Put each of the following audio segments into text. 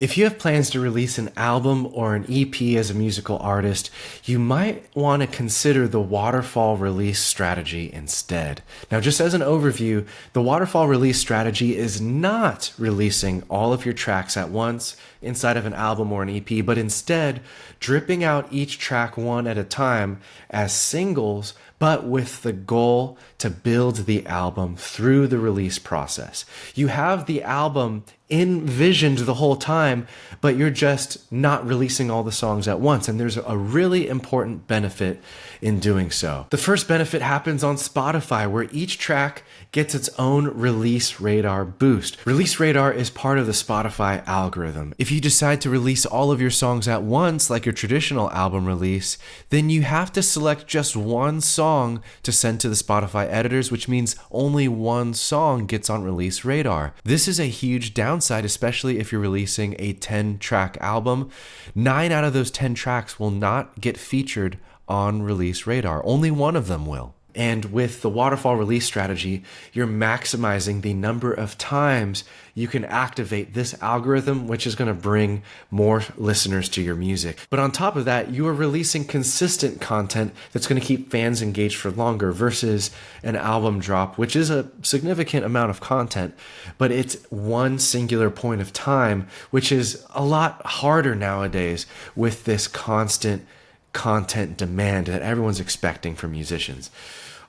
If you have plans to release an album or an EP as a musical artist, you might want to consider the waterfall release strategy instead. Now, just as an overview, the waterfall release strategy is not releasing all of your tracks at once inside of an album or an EP, but instead dripping out each track one at a time as singles, but with the goal to build the album through the release process. You have the album envisioned the whole time, but you're just not releasing all the songs at once. And there's a really important benefit in doing so. The first benefit happens on Spotify, where each track gets its own release radar boost. Release radar is part of the Spotify algorithm. If you decide to release all of your songs at once, like your traditional album release, then you have to select just one song to send to the Spotify editors, which means only one song gets on release radar. This is a huge downside, especially if you're releasing a 10-track album. 9 out of those 10 tracks will not get featured on release radar. Only one of them will. And with the waterfall release strategy, you're maximizing the number of times you can activate this algorithm, which is going to bring more listeners to your music. But on top of that, you are releasing consistent content that's going to keep fans engaged for longer versus an album drop, which is a significant amount of content, but it's one singular point of time, which is a lot harder nowadays with this constant content demand that everyone's expecting from musicians.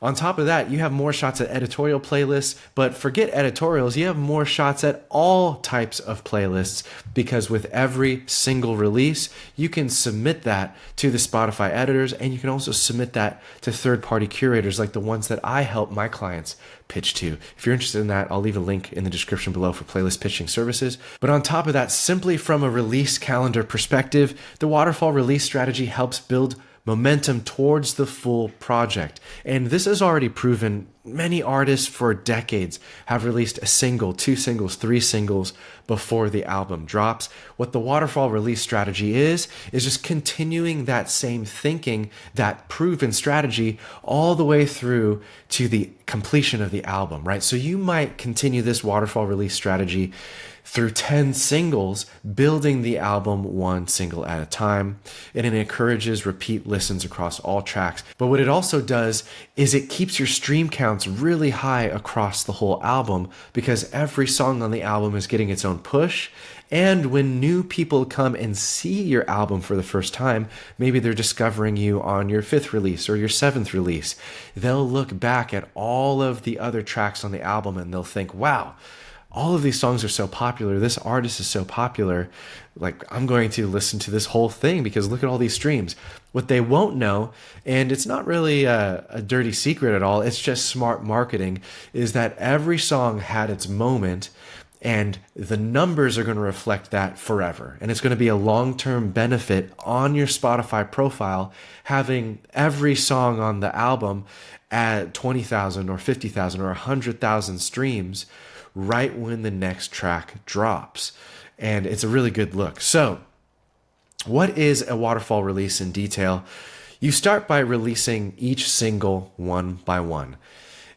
On top of that, you have more shots at editorial playlists, but forget editorials, you have more shots at all types of playlists, because with every single release, you can submit that to the Spotify editors, and you can also submit that to third-party curators like the ones that I help my clients pitch to. If you're interested in that, I'll leave a link in the description below for playlist pitching services. But on top of that, simply from a release calendar perspective, the waterfall release strategy helps build momentum towards the full project. And this is already proven. Many artists for decades have released a single, 2 singles, 3 singles before the album drops. What the waterfall release strategy is just continuing that same thinking, that proven strategy, all the way through to the completion of the album, right? So you might continue this waterfall release strategy through 10 singles, building the album one single at a time. And it encourages repeat listens across all tracks. But what it also does is it keeps your stream counts really high across the whole album, because every song on the album is getting its own push. And when new people come and see your album for the first time, maybe they're discovering you on your 5th release or your 7th release, they'll look back at all of the other tracks on the album and they'll think, wow, all of these songs are so popular. This artist is so popular. Like, I'm going to listen to this whole thing because look at all these streams. What they won't know, and it's not really a dirty secret at all, it's just smart marketing, is that every song had its moment, and the numbers are going to reflect that forever. And it's going to be a long-term benefit on your Spotify profile, having every song on the album at 20,000 or 50,000 or 100,000 streams right when the next track drops. And it's a really good look. So what is a waterfall release in detail? You start by releasing each single one by one.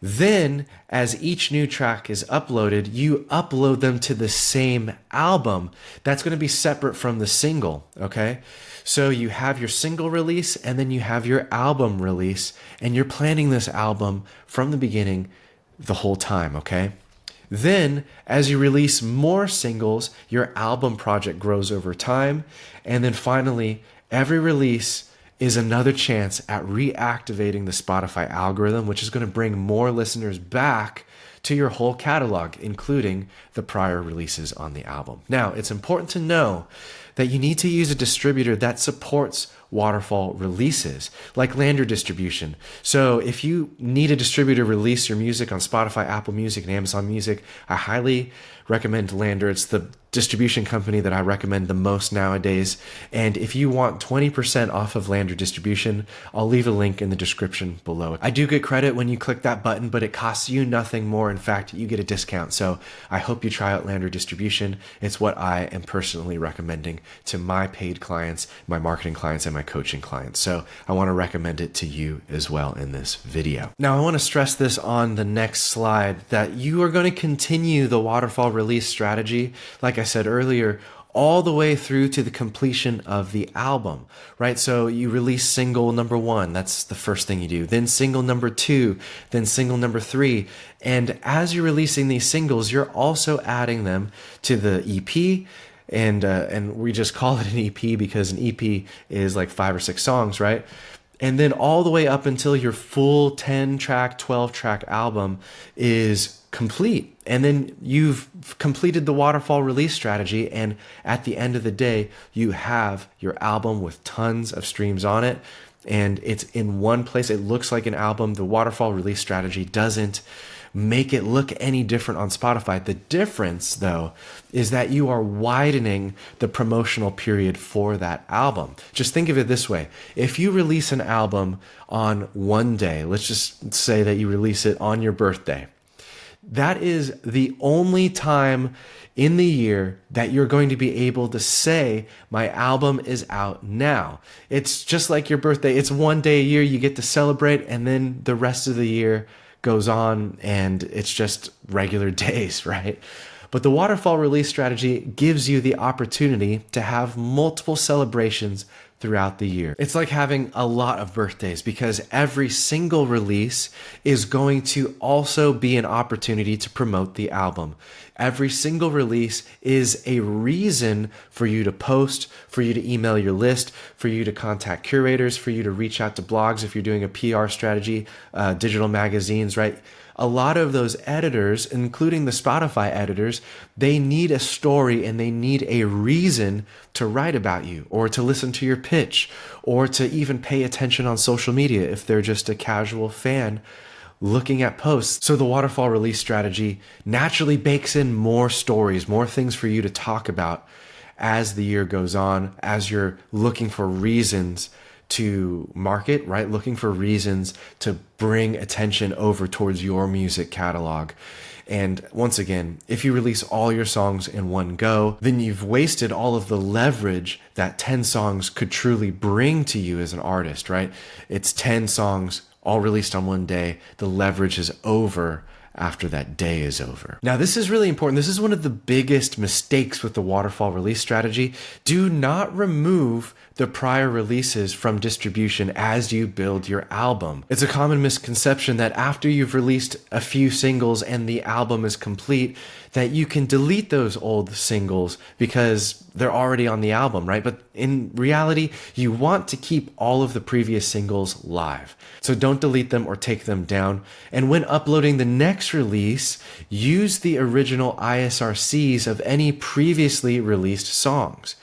Then, as each new track is uploaded, you upload them to the same album. That's going to be separate from the single, okay? So you have your single release, and then you have your album release, and you're planning this album from the beginning the whole time, okay? Then, as you release more singles, your album project grows over time. And then finally, every release is another chance at reactivating the Spotify algorithm, which is going to bring more listeners back to your whole catalog, including the prior releases on the album. Now, it's important to know that you need to use a distributor that supports waterfall releases, like Lander distribution. So if you need a distributor to release your music on Spotify, Apple Music, and Amazon Music, I highly recommend Lander. It's the distribution company that I recommend the most nowadays. And if you want 20% off of Lander distribution, I'll leave a link in the description below. I do get credit when you click that button, but it costs you nothing more. In fact, you get a discount. So I hope you try out Lander distribution. It's what I am personally recommending to my paid clients, my marketing clients, and my coaching clients. So I want to recommend it to you as well in this video. Now, I want to stress this on the next slide, that you are going to continue the waterfall release strategy. Like I said earlier, all the way through to the completion of the album, right? So you release single number 1, that's the first thing you do, then single number 2, then single number 3. And as you're releasing these singles, you're also adding them to the EP. And we just call it an EP because an EP is like 5 or 6 songs, right? And then all the way up until your full 10 track, 12 track album is complete. And then you've completed the waterfall release strategy. And at the end of the day, you have your album with tons of streams on it. And it's in one place. It looks like an album. The waterfall release strategy doesn't make it look any different on Spotify. The difference, though, is that you are widening the promotional period for that album. Just think of it this way. If you release an album on one day, let's just say that you release it on your birthday, that is the only time in the year that you're going to be able to say, my album is out now. It's just like your birthday. It's one day a year you get to celebrate, and then the rest of the year goes on and it's just regular days, right? But the waterfall release strategy gives you the opportunity to have multiple celebrations throughout the year. It's like having a lot of birthdays because every single release is going to also be an opportunity to promote the album. Every single release is a reason for you to post, for you to email your list, for you to contact curators, for you to reach out to blogs if you're doing a PR strategy, digital magazines, right? A lot of those editors, including the Spotify editors, they need a story and they need a reason to write about you or to listen to your pitch or to even pay attention on social media if they're just a casual fan looking at posts. So the waterfall release strategy naturally bakes in more stories, more things for you to talk about as the year goes on, as you're looking for reasons to market, right? Looking for reasons to bring attention over towards your music catalog. And once again, if you release all your songs in one go, then you've wasted all of the leverage that 10 songs could truly bring to you as an artist, right? It's 10 songs all released on one day. The leverage is over after that day is over. Now, this is really important. This is one of the biggest mistakes with the waterfall release strategy. Do not remove the prior releases from distribution as you build your album. It's a common misconception that after you've released a few singles and the album is complete, that you can delete those old singles because they're already on the album, right? But in reality, you want to keep all of the previous singles live. So don't delete them or take them down. And when uploading the next release, use the original ISRCs of any previously released songs.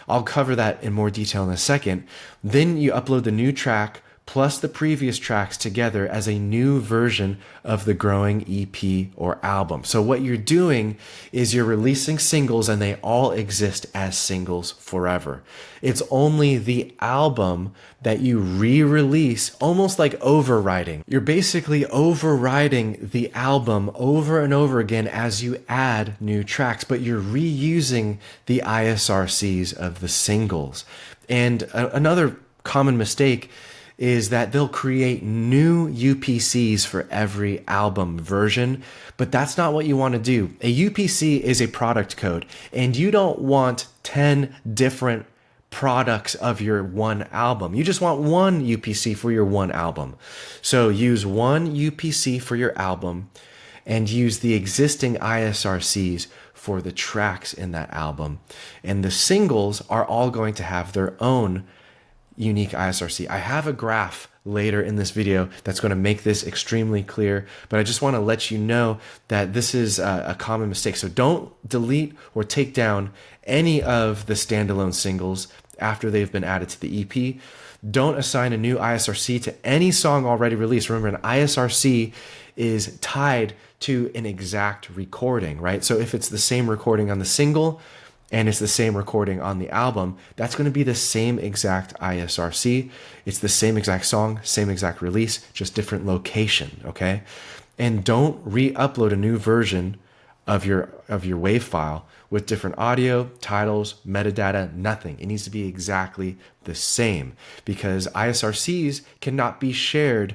I'll cover that in more detail in a second. Then you upload the new track plus the previous tracks together as a new version of the growing EP or album. So what you're doing is you're releasing singles and they all exist as singles forever. It's only the album that you re-release, almost like overwriting. You're basically overwriting the album over and over again as you add new tracks, but you're reusing the ISRCs of the singles. And another common mistake is that they'll create new UPCs for every album version, but that's not what you want to do. A UPC is a product code, and you don't want 10 different products of your one album. You just want one UPC for your one album. So use one UPC for your album and use the existing ISRCs for the tracks in that album. And the singles are all going to have their own unique ISRC. I have a graph later in this video that's going to make this extremely clear, but I just want to let you know that this is a common mistake. So don't delete or take down any of the standalone singles after they've been added to the EP. Don't assign a new ISRC to any song already released. Remember, an ISRC is tied to an exact recording, right? So if it's the same recording on the single, and it's the same recording on the album, that's going to be the same exact ISRC. It's the same exact song, same exact release, just different location, okay? And don't re-upload a new version of your WAV file with different audio, titles, metadata, nothing. It needs to be exactly the same because ISRCs cannot be shared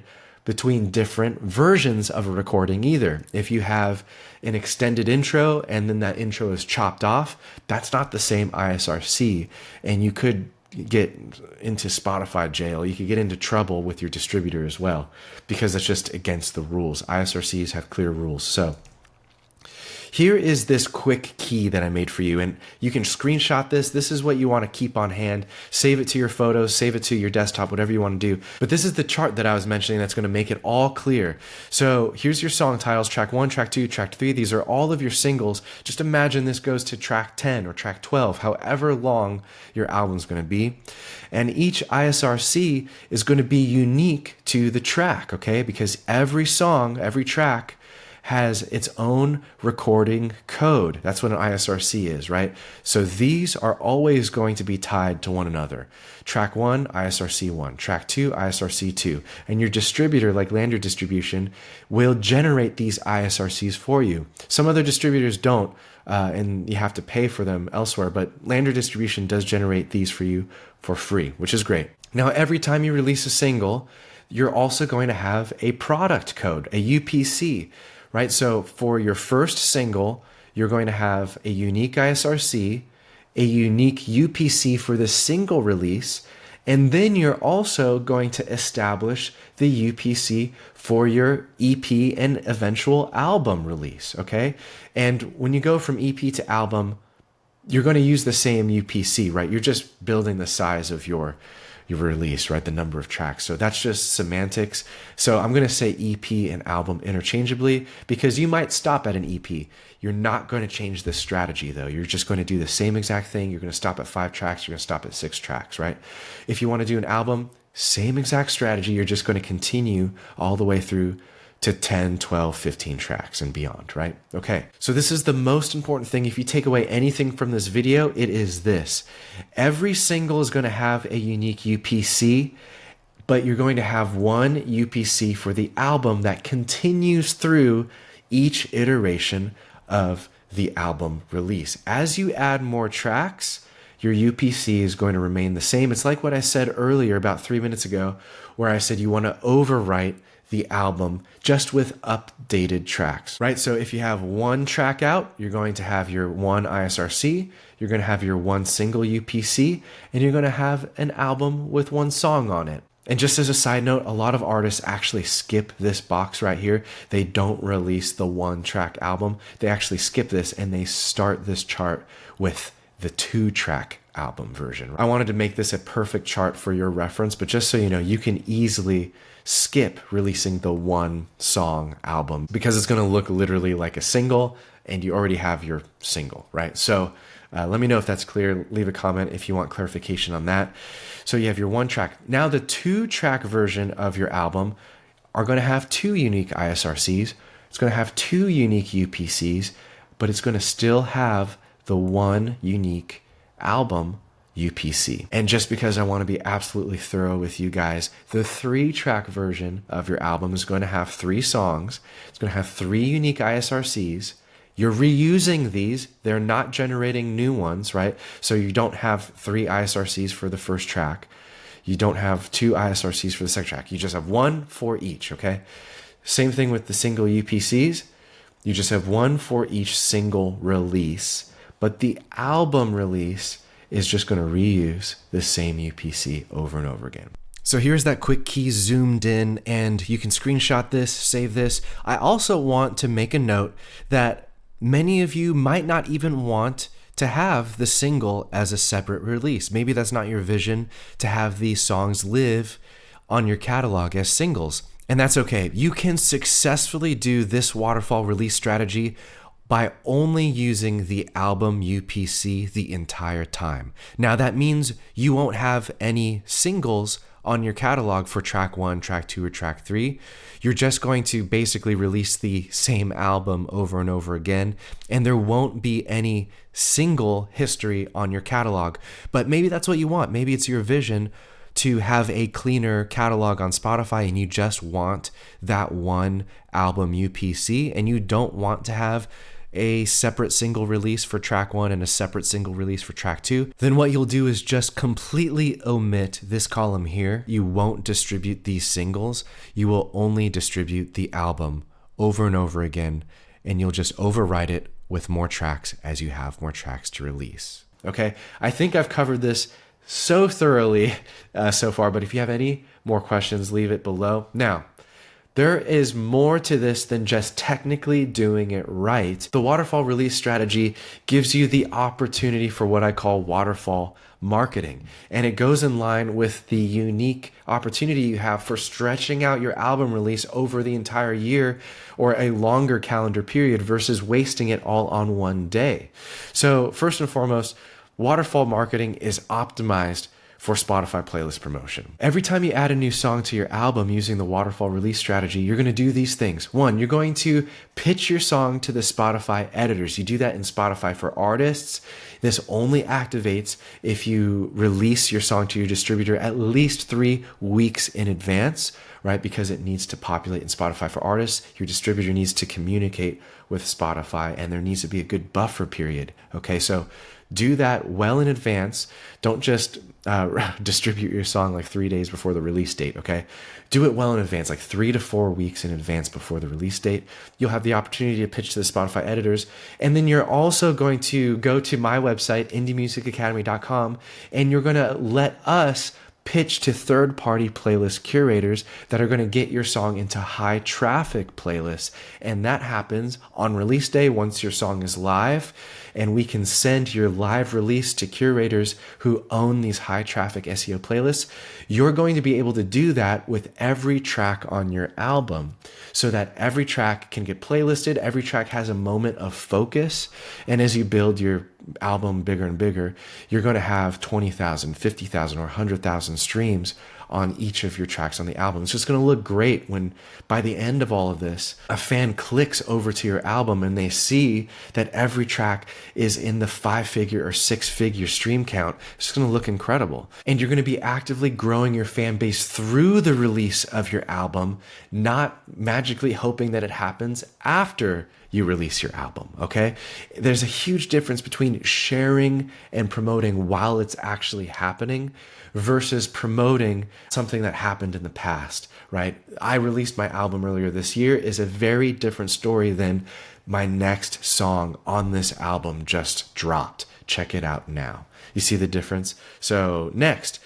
between different versions of a recording either. If you have an extended intro and then that intro is chopped off, that's not the same ISRC. And you could get into Spotify jail. You could get into trouble with your distributor as well, because that's just against the rules. ISRCs have clear rules. So here is this quick key that I made for you, and you can screenshot this. This is what you want to keep on hand. Save it to your photos, save it to your desktop, whatever you want to do. But this is the chart that I was mentioning that's going to make it all clear. So here's your song titles, track 1, track 2, track 3. These are all of your singles. Just imagine this goes to track 10 or track 12, however long your album's going to be. And each ISRC is going to be unique to the track, okay? Because every song, every track has its own recording code. That's what an ISRC is, right? So these are always going to be tied to one another. Track 1, ISRC 1. Track 2, ISRC 2. And your distributor, like Lanyard Distribution, will generate these ISRCs for you. Some other distributors don't, and you have to pay for them elsewhere, but Lanyard Distribution does generate these for you for free, which is great. Now, every time you release a single, you're also going to have a product code, a UPC, right? So for your first single, you're going to have a unique ISRC, a unique UPC for the single release, and then you're also going to establish the UPC for your EP and eventual album release, okay? And when you go from EP to album, you're going to use the same UPC, right? You're just building the size of your release, right? The number of tracks. So that's just semantics. So I'm going to say EP and album interchangeably because you might stop at an EP. You're not going to change this strategy though. You're just going to do the same exact thing. You're going to stop at 5 tracks. You're going to stop at 6 tracks, right? If you want to do an album, same exact strategy. You're just going to continue all the way through to 10, 12, 15 tracks and beyond, right? Okay, so this is the most important thing. If you take away anything from this video, it is this. Every single is going to have a unique UPC, but you're going to have one UPC for the album that continues through each iteration of the album release. As you add more tracks, your UPC is going to remain the same. It's like what I said earlier about 3 minutes ago, where I said you want to overwrite the album just with updated tracks, right? So if you have one track out, you're going to have your one ISRC, you're going to have your one single UPC, and you're going to have an album with one song on it. And just as a side note, a lot of artists actually skip this box right here. They don't release the one track album. They actually skip this and they start this chart with the 2-track album version. I wanted to make this a perfect chart for your reference, but just so you know, you can easily skip releasing the one song album because it's going to look literally like a single and you already have your single, right? So let me know if that's clear. Leave a comment if you want clarification on that. So you have your 1 track. Now the 2-track version of your album are going to have 2 unique ISRCs. It's going to have 2 unique UPCs, but it's going to still have the one unique album UPC. And just because I want to be absolutely thorough with you guys, the 3-track version of your album is going to have 3 songs. It's going to have 3 unique ISRCs. You're reusing these. They're not generating new ones, right? So you don't have 3 ISRCs for the first track. You don't have 2 ISRCs for the second track. You just have 1 for each, okay? Same thing with the single UPCs. You just have 1 for each single release. But the album release is just going to reuse the same UPC over and over again. So here's that quick key zoomed in, and you can screenshot this, save this. I also want to make a note that many of you might not even want to have the single as a separate release. Maybe that's not your vision to have these songs live on your catalog as singles. And that's okay. You can successfully do this waterfall release strategy by only using the album UPC the entire time. Now that means you won't have any singles on your catalog for track 1, track 2, or track 3. You're just going to basically release the same album over and over again, and there won't be any single history on your catalog. But maybe that's what you want. Maybe it's your vision to have a cleaner catalog on Spotify and you just want that one album UPC and you don't want to have a separate single release for track 1 and a separate single release for track 2, then what you'll do is just completely omit this column here. You won't distribute these singles. You will only distribute the album over and over again, and you'll just overwrite it with more tracks as you have more tracks to release. Okay, I think I've covered this so thoroughly so far, but if you have any more questions, leave it below. Now, there is more to this than just technically doing it right. The waterfall release strategy gives you the opportunity for what I call waterfall marketing. And it goes in line with the unique opportunity you have for stretching out your album release over the entire year or a longer calendar period versus wasting it all on one day. So first and foremost, waterfall marketing is optimized for Spotify playlist promotion. Every time you add a new song to your album using the waterfall release strategy, you're going to do these things. One, you're going to pitch your song to the Spotify editors. You do that in Spotify for Artists. This only activates if you release your song to your distributor at least 3 weeks in advance, right? Because it needs to populate in Spotify for Artists. Your distributor needs to communicate with Spotify, and there needs to be a good buffer period. Okay, so do that well in advance. Don't just distribute your song like 3 days before the release date, okay? Do it well in advance, like 3 to 4 weeks in advance before the release date. You'll have the opportunity to pitch to the Spotify editors. And then you're also going to go to my website, indiemusicacademy.com, and you're going to let us pitch to third-party playlist curators that are going to get your song into high traffic playlists. And that happens on release day once your song is live, and we can send your live release to curators who own these high traffic SEO playlists. You're going to be able to do that with every track on your album so that every track can get playlisted. Every track has a moment of focus. And as you build your album bigger and bigger, you're going to have 20,000, 50,000, or 100,000 streams on each of your tracks on the album. It's just going to look great when by the end of all of this, a fan clicks over to your album and they see that every track is in the 5-figure or 6-figure stream count. It's just going to look incredible. And you're going to be actively growing your fan base through the release of your album, not magically hoping that it happens after you release your album, okay? There's a huge difference between sharing and promoting while it's actually happening versus promoting something that happened in the past, right? I released my album earlier this year is a very different story than my next song on this album just dropped. Check it out now. You see the difference? So next,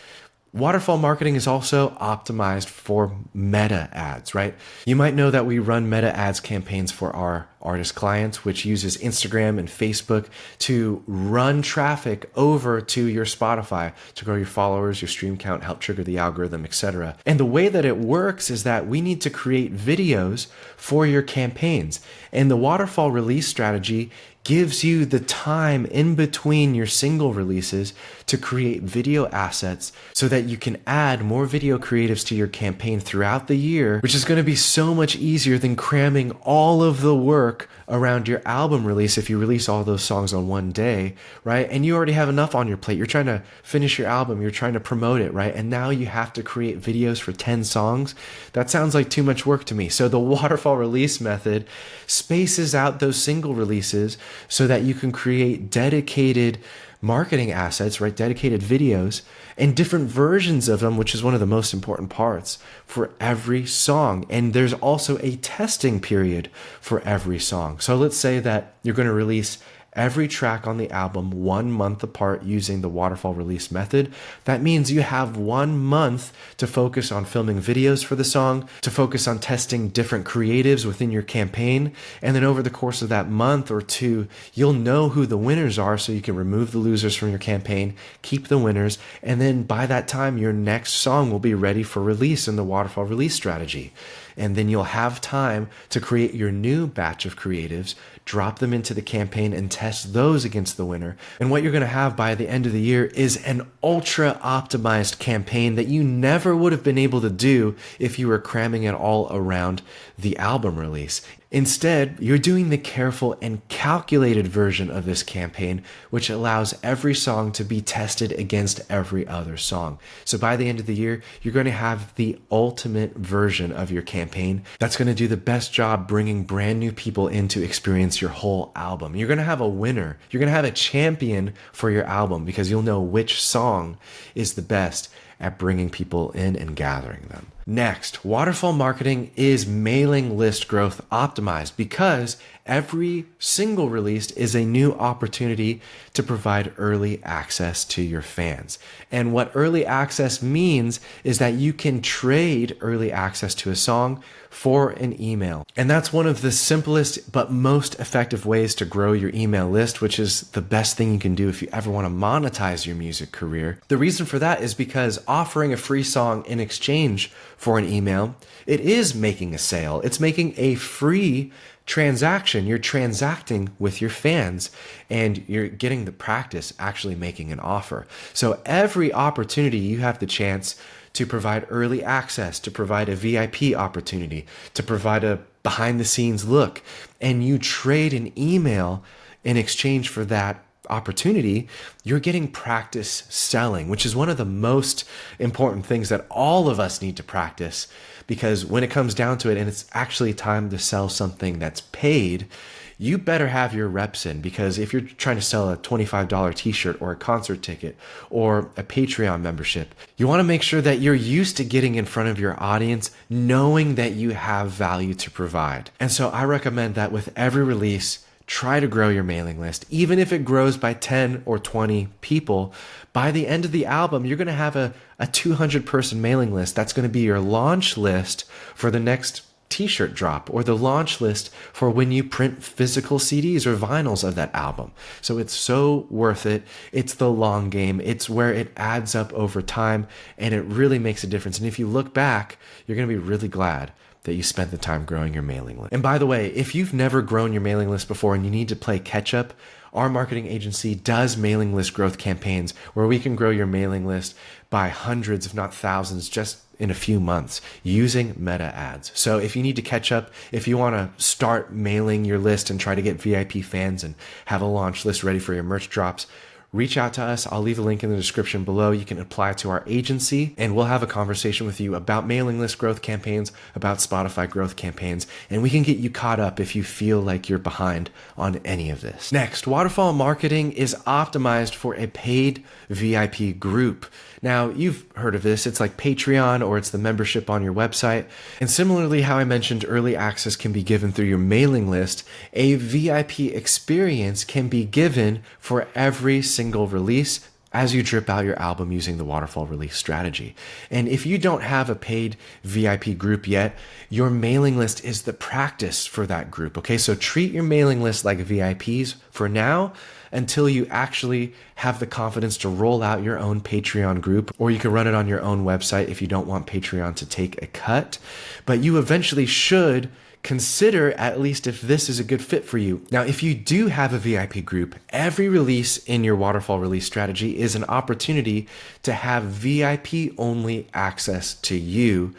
waterfall marketing is also optimized for meta ads, right? You might know that we run meta ads campaigns for our artist clients, which uses Instagram and Facebook to run traffic over to your Spotify to grow your followers, your stream count, help trigger the algorithm, etc. And the way that it works is that we need to create videos for your campaigns. And the waterfall release strategy gives you the time in between your single releases to create video assets so that you can add more video creatives to your campaign throughout the year, which is going to be so much easier than cramming all of the work around your album release if you release all those songs on one day, right? And you already have enough on your plate. You're trying to finish your album, you're trying to promote it, right? And now you have to create videos for 10 songs. That sounds like too much work to me. So the waterfall release method spaces out those single releases so that you can create dedicated marketing assets, right? Dedicated videos and different versions of them, which is one of the most important parts for every song. And there's also a testing period for every song. So let's say that you're going to release every track on the album 1 month apart using the waterfall release method. That means you have 1 month to focus on filming videos for the song, to focus on testing different creatives within your campaign. And then over the course of that month or two, you'll know who the winners are so you can remove the losers from your campaign, keep the winners. And then by that time, your next song will be ready for release in the waterfall release strategy. And then you'll have time to create your new batch of creatives, drop them into the campaign and test those against the winner. And what you're going to have by the end of the year is an ultra optimized campaign that you never would have been able to do if you were cramming it all around the album release. Instead, you're doing the careful and calculated version of this campaign, which allows every song to be tested against every other song. So by the end of the year, you're going to have the ultimate version of your campaign that's going to do the best job bringing brand new people in to experience your whole album. You're going to have a winner. You're going to have a champion for your album because you'll know which song is the best at bringing people in and gathering them. Next, waterfall marketing is mailing list growth optimized because every single release is a new opportunity to provide early access to your fans. And what early access means is that you can trade early access to a song for an email. And that's one of the simplest but most effective ways to grow your email list, which is the best thing you can do if you ever want to monetize your music career. The reason for that is because offering a free song in exchange for an email, it is making a sale. It's making a free transaction. You're transacting with your fans and you're getting the practice actually making an offer. So every opportunity you have the chance to provide early access, to provide a VIP opportunity, to provide a behind the scenes look, and you trade an email in exchange for that opportunity, you're getting practice selling, which is one of the most important things that all of us need to practice, because when it comes down to it and it's actually time to sell something that's paid, you better have your reps in, because if you're trying to sell a $25 t-shirt or a concert ticket or a Patreon membership, you want to make sure that you're used to getting in front of your audience, knowing that you have value to provide. And so I recommend that with every release, try to grow your mailing list. Even if it grows by 10 or 20 people, by the end of the album, you're going to have a 200 person mailing list. That's going to be your launch list for the next t-shirt drop, or the launch list for when you print physical CDs or vinyls of that album. So it's so worth it. It's the long game. It's where it adds up over time and it really makes a difference. And if you look back, you're going to be really glad that you spent the time growing your mailing list. And by the way, if you've never grown your mailing list before and you need to play catch up, our marketing agency does mailing list growth campaigns where we can grow your mailing list by hundreds, if not thousands, just in a few months using meta ads. So if you need to catch up, if you want to start mailing your list and try to get VIP fans and have a launch list ready for your merch drops, reach out to us. I'll leave a link in the description below. You can apply to our agency and we'll have a conversation with you about mailing list growth campaigns, about Spotify growth campaigns, and we can get you caught up if you feel like you're behind on any of this. Next, waterfall marketing is optimized for a paid VIP group. Now, you've heard of this. It's like Patreon, or it's the membership on your website. And similarly, how I mentioned early access can be given through your mailing list, a VIP experience can be given for every single release as you drip out your album using the waterfall release strategy. And if you don't have a paid VIP group yet, your mailing list is the practice for that group. Okay, so treat your mailing list like VIPs for now, until you actually have the confidence to roll out your own Patreon group, or you can run it on your own website if you don't want Patreon to take a cut. But you eventually should consider at least if this is a good fit for you. Now, if you do have a VIP group, every release in your waterfall release strategy is an opportunity to have VIP only access to you.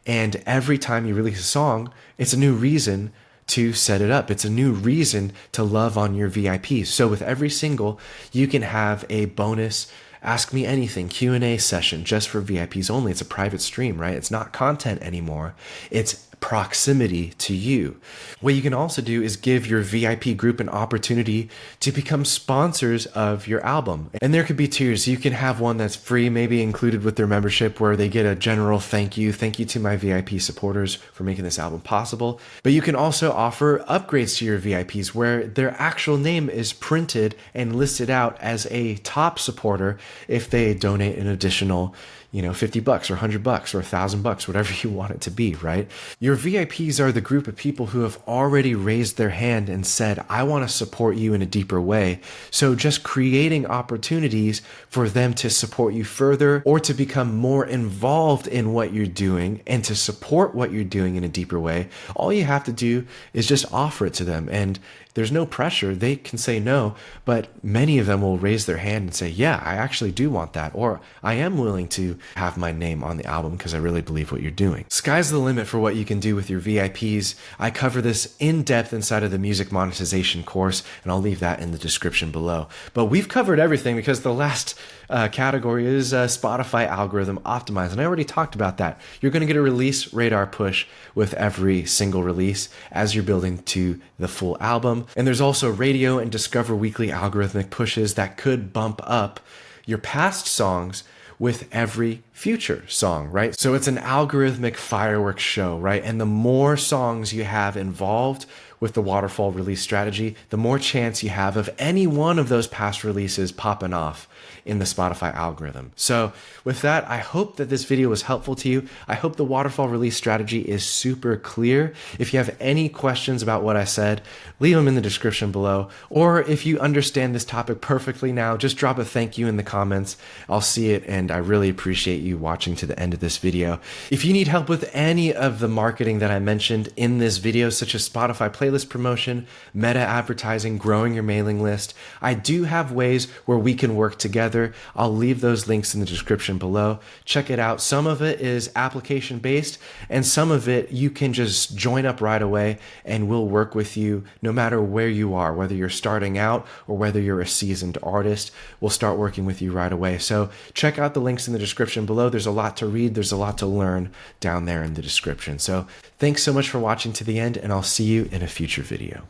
And every time you release a song, it's a new reason to set it up. It's a new reason to love on your VIPs. So with every single, you can have a bonus Ask Me Anything Q&A session just for VIPs only. It's a private stream, right? It's not content anymore. It's proximity to you. What you can also do is give your VIP group an opportunity to become sponsors of your album. And there could be tiers. You can have one that's free, maybe included with their membership, where they get a general thank you to my VIP supporters for making this album possible. But you can also offer upgrades to your VIPs where their actual name is printed and listed out as a top supporter if they donate an additional $50 or $100 or $1,000, whatever you want it to be, right? Your VIPs are the group of people who have already raised their hand and said, I want to support you in a deeper way. So just creating opportunities for them to support you further, or to become more involved in what you're doing and to support what you're doing in a deeper way. All you have to do is just offer it to them. And there's no pressure. They can say no, but many of them will raise their hand and say, yeah, I actually do want that. Or I am willing to have my name on the album because I really believe what you're doing. Sky's the limit for what you can do with your VIPs. I cover this in depth inside of the music monetization course, and I'll leave that in the description below. But we've covered everything because the last category is Spotify algorithm optimized. And I already talked about that. You're going to get a release radar push with every single release as you're building to the full album. And there's also radio and Discover Weekly algorithmic pushes that could bump up your past songs with every future song, right? So it's an algorithmic fireworks show, right? And the more songs you have involved with the waterfall release strategy, the more chance you have of any one of those past releases popping off in the Spotify algorithm. So with that, I hope that this video was helpful to you. I hope the waterfall release strategy is super clear. If you have any questions about what I said, leave them in the description below. Or if you understand this topic perfectly now, just drop a thank you in the comments. I'll see it, and I really appreciate you watching to the end of this video. If you need help with any of the marketing that I mentioned in this video, such as Spotify playlist promotion, meta advertising, growing your mailing list, I do have ways where we can work together. I'll leave those links in the description below. Check it out. Some of it is application based, and some of it you can just join up right away, and we'll work with you no matter where you are, whether you're starting out or whether you're a seasoned artist. We'll start working with you right away. So check out the links in the description below. There's a lot to read. There's a lot to learn down there in the description. So thanks so much for watching to the end, and I'll see you in a future video.